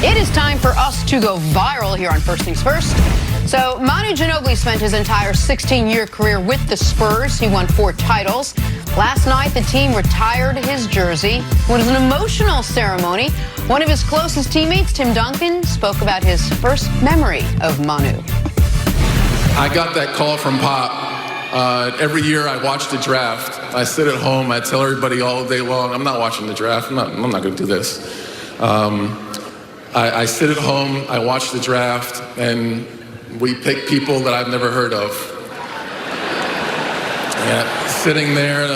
It is time for us to go viral here on First Things First. So Manu Ginobili spent his entire 16-year career with the Spurs. He won 4 titles. Last night, the team retired his jersey. It was an emotional ceremony. One of his closest teammates, Tim Duncan, spoke about his first memory of Manu. I got that call from Pop. Every year I watch the draft. I sit at home, I tell everybody all day long, I'm not watching the draft, I'm not going to do this. I sit at home, I watch the draft, and we pick people that I've never heard of. And sitting there,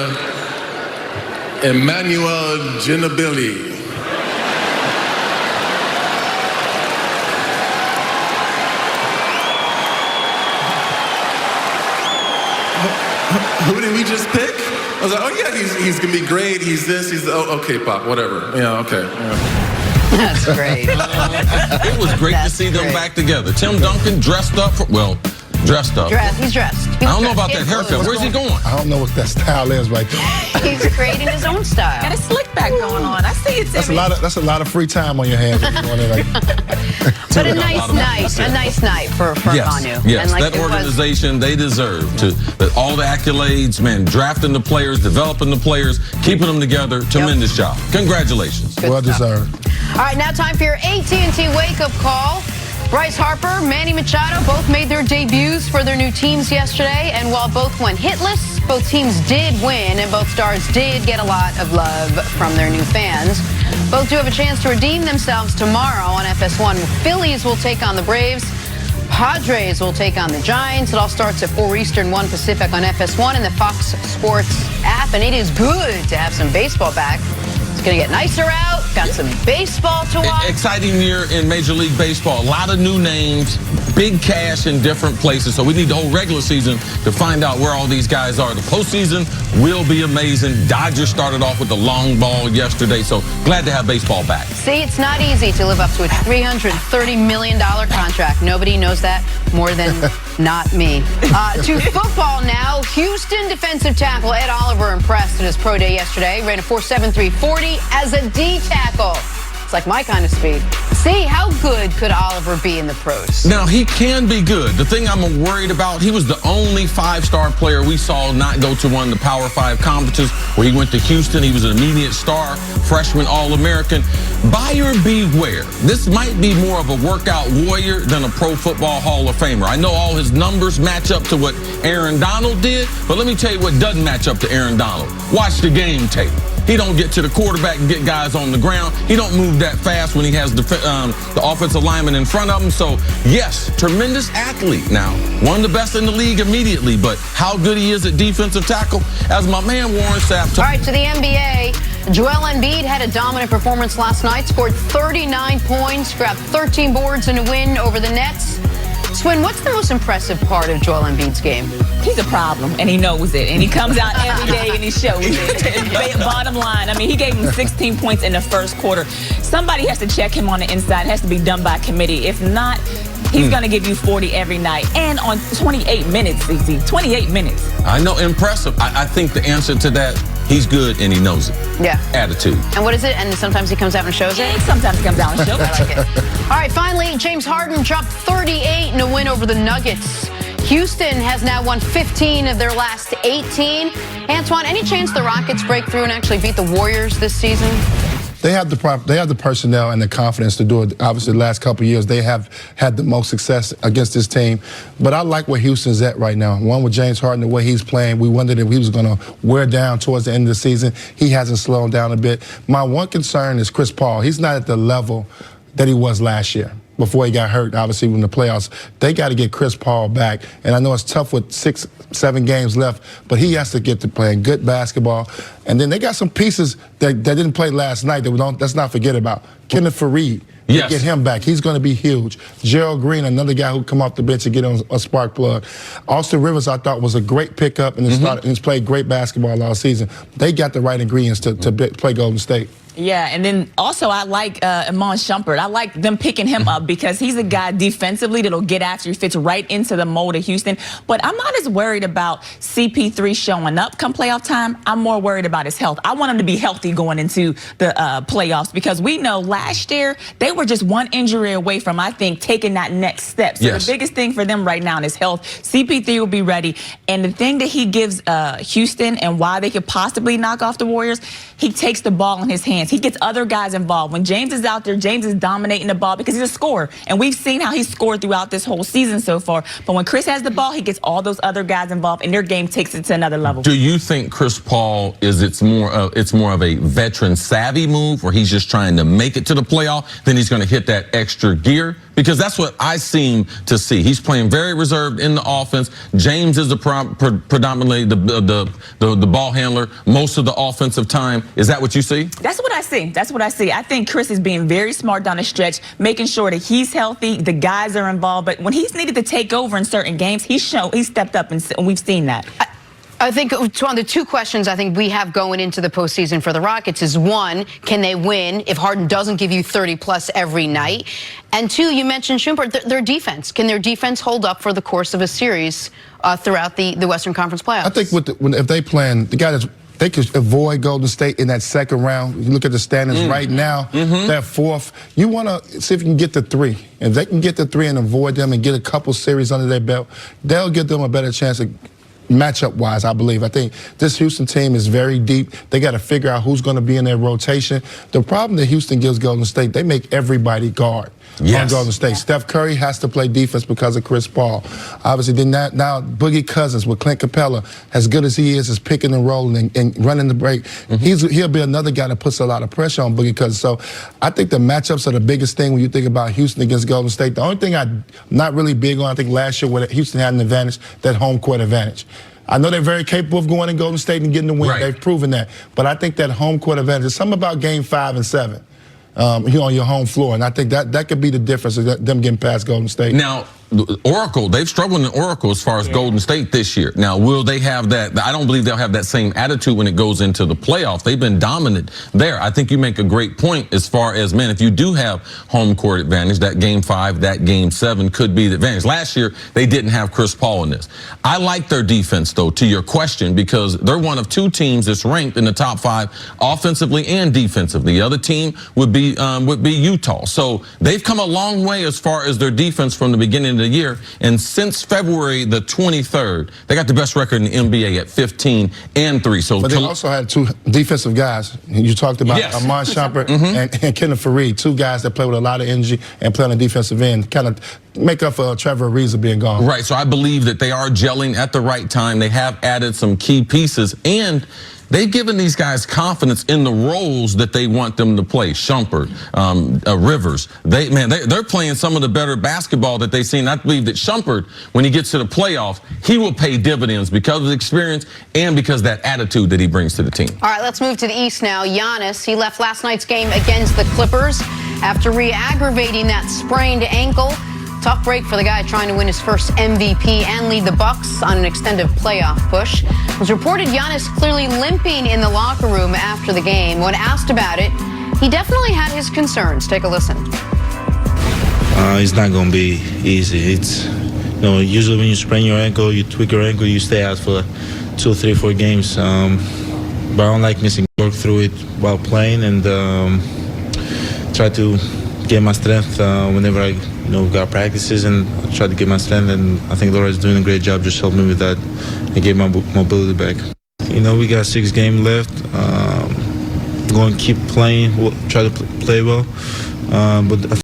Manu Ginobili. Who did we just pick? I was like, oh yeah, he's gonna be great. He's this. He's okay, Pop. Whatever. Yeah, okay. Yeah. That's great. It was great to see them back together. Tim Duncan dressed up for dressed up. He's dressed. I don't know about that haircut. Where's he going? I don't know what that style is right there. He's creating his own style. Got a slick back going on. I see it. That's a lot of free time on your hands. But a nice night for Manu. Yes, and that organization, they deserve all the accolades, man, drafting the players, developing the players, keeping them together. Tremendous job. Congratulations. Well deserved. All right, now time for your AT&T wake-up call. Bryce Harper, Manny Machado both made their debuts for their new teams yesterday, and while both went hitless, both teams did win, and both stars did get a lot of love from their new fans. Both do have a chance to redeem themselves tomorrow on FS1. Phillies will take on the Braves. Padres will take on the Giants. It all starts at 4 Eastern, 1 Pacific on FS1 and the Fox Sports app, and it is good to have some baseball back. It's going to get nicer out. Got some baseball to watch. Exciting year in Major League Baseball. A lot of new names, big cash in different places. So we need the whole regular season to find out where all these guys are. The postseason will be amazing. Dodgers started off with the long ball yesterday. So glad to have baseball back. See, it's not easy to live up to a $330 million contract. Nobody knows that more than not me. To football now. Houston defensive tackle Ed Oliver impressed at his pro day yesterday. Ran a 4.73 40 as a D tackle. It's like my kind of speed. See, how good could Oliver be in the pros? Now, he can be good. The thing I'm worried about, he was the only 5-star player we saw not go to one of the Power 5 conferences where he went to Houston. He was an immediate star, freshman All-American. Buyer beware. This might be more of a workout warrior than a Pro Football Hall of Famer. I know all his numbers match up to what Aaron Donald did, but let me tell you what doesn't match up to Aaron Donald. Watch the game tape. He don't get to the quarterback and get guys on the ground. He don't move that fast when he has the offensive lineman in front of him. So, yes, tremendous athlete now. One of the best in the league immediately, but how good he is at defensive tackle, as my man Warren Sapp. All right, to the NBA. Joel Embiid had a dominant performance last night, scored 39 points, grabbed 13 boards in a win over the Nets. Swin, what's the most impressive part of Joel Embiid's game? He's a problem, and he knows it. And he comes out every day and he shows it. Bottom line, I mean, he gave him 16 points in the first quarter. Somebody has to check him on the inside. It has to be done by committee. If not, he's going to give you 40 every night. And on 28 minutes, CC. 28 minutes. I know, impressive. I think the answer to that, he's good and he knows it. Yeah. Attitude. And what is it? And sometimes he comes out and shows it? Sometimes he comes out and shows it. I like it. All right, finally, James Harden dropped 38 in a win over the Nuggets. Houston has now won 15 of their last 18. Antoine, any chance the Rockets break through and actually beat the Warriors this season? They have the personnel and the confidence to do it. Obviously, the last couple of years, they have had the most success against this team. But I like where Houston's at right now. One, with James Harden, the way he's playing, we wondered if he was going to wear down towards the end of the season. He hasn't slowed down a bit. My one concern is Chris Paul. He's not at the level that he was last year before he got hurt, obviously, in the playoffs. They got to get Chris Paul back. And I know it's tough with 6-7 games left, but he has to get to playing good basketball. And then they got some pieces that didn't play last night that let's not forget about. Kenneth Faried. Yes. Get him back. He's going to be huge. Gerald Green, another guy who come off the bench and get on a spark plug. Austin Rivers, I thought, was a great pickup and he's played great basketball all season. They got the right ingredients to play Golden State. Yeah, and then also I like Iman Shumpert. I like them picking him up because he's a guy defensively that'll get after you, fits right into the mold of Houston. But I'm not as worried about CP3 showing up come playoff time. I'm more worried about his health. I want him to be healthy going into the playoffs because we know last year they were just one injury away from, I think, taking that next step. So the biggest thing for them right now is health. CP3 will be ready. And the thing that he gives Houston and why they could possibly knock off the Warriors, he takes the ball in his hands. He gets other guys involved. When James is out there, James is dominating the ball because he's a scorer. And we've seen how he's scored throughout this whole season so far. But when Cris has the ball, he gets all those other guys involved, and their game takes it to another level. Do you think Chris Paul it's more of a veteran savvy move where he's just trying to make it to the playoff, then he's going to hit that extra gear? Because that's what I seem to see. He's playing very reserved in the offense. James is predominantly the ball handler most of the offensive time. Is that what you see? That's what I see. That's what I see. I think Cris is being very smart down the stretch, making sure that he's healthy, the guys are involved. But when he's needed to take over in certain games, he stepped up, and we've seen that. I think, Twan, the two questions I think we have going into the postseason for the Rockets is, one, can they win if Harden doesn't give you 30-plus every night? And two, you mentioned Shumpert, their defense. Can their defense hold up for the course of a series throughout the Western Conference playoffs? I think if they plan, the guy that's they could avoid Golden State in that second round. You look at the standings right now, they're fourth. You want to see if you can get to 3. If they can get to 3 and avoid them and get a couple series under their belt, they'll give them a better chance of matchup-wise, I believe. I think this Houston team is very deep. They got to figure out who's going to be in their rotation. The problem that Houston gives Golden State, they make everybody guard on Golden State. Steph Curry has to play defense because of Chris Paul. Obviously, then now Boogie Cousins with Clint Capella, as good as he is picking and rolling and running the break, he'll be another guy that puts a lot of pressure on Boogie Cousins. So I think the matchups are the biggest thing when you think about Houston against Golden State. The only thing I'm not really big on, I think last year where Houston had an advantage, that home court advantage. I know they're very capable of going to Golden State and getting the win. They've proven that. But I think that home court advantage, there's something about game 5 and 7 here on your home floor. And I think that could be the difference of them getting past Golden State. Now, Oracle, they've struggled in Oracle as far as Golden State this year. Now, will they have that? I don't believe they'll have that same attitude when it goes into the playoffs. They've been dominant there. I think you make a great point as far as, man, if you do have home court advantage, that game 5, that game 7 could be the advantage. Last year, they didn't have Chris Paul in this. I like their defense, though, to your question, because they're one of 2 teams that's ranked in the top 5 offensively and defensively. The other team would be Utah. So they've come a long way as far as their defense from the beginning of the year, and since February the 23rd, they got the best record in the NBA at 15-3. So, but they also had 2 defensive guys. You talked about Iman Shumpert and Kenneth Faried, 2 guys that play with a lot of energy and play on the defensive end, kind of make up for Trevor Ariza being gone. Right. So I believe that they are gelling at the right time. They have added some key pieces, and they've given these guys confidence in the roles that they want them to play. Shumpert, Rivers, they're playing some of the better basketball that they've seen. I believe that Shumpert, when he gets to the playoffs, he will pay dividends because of his experience and because of that attitude that he brings to the team. All right, let's move to the East now. Giannis, he left last night's game against the Clippers after re-aggravating that sprained ankle. Tough break for the guy trying to win his first MVP and lead the Bucks on an extended playoff push. It was reported Giannis clearly limping in the locker room after the game. When asked about it, he definitely had his concerns. Take a listen. It's not going to be easy. It's, usually when you sprain your ankle, you tweak your ankle, you stay out for 2, 3, 4 games. But I don't like missing. Work through it while playing and try to get my strength whenever I got practices, and I try to get my strength, and I think Laura's doing a great job just helping me with that and get my mobility back. We got 6 games left. Going to keep playing, try to play well, but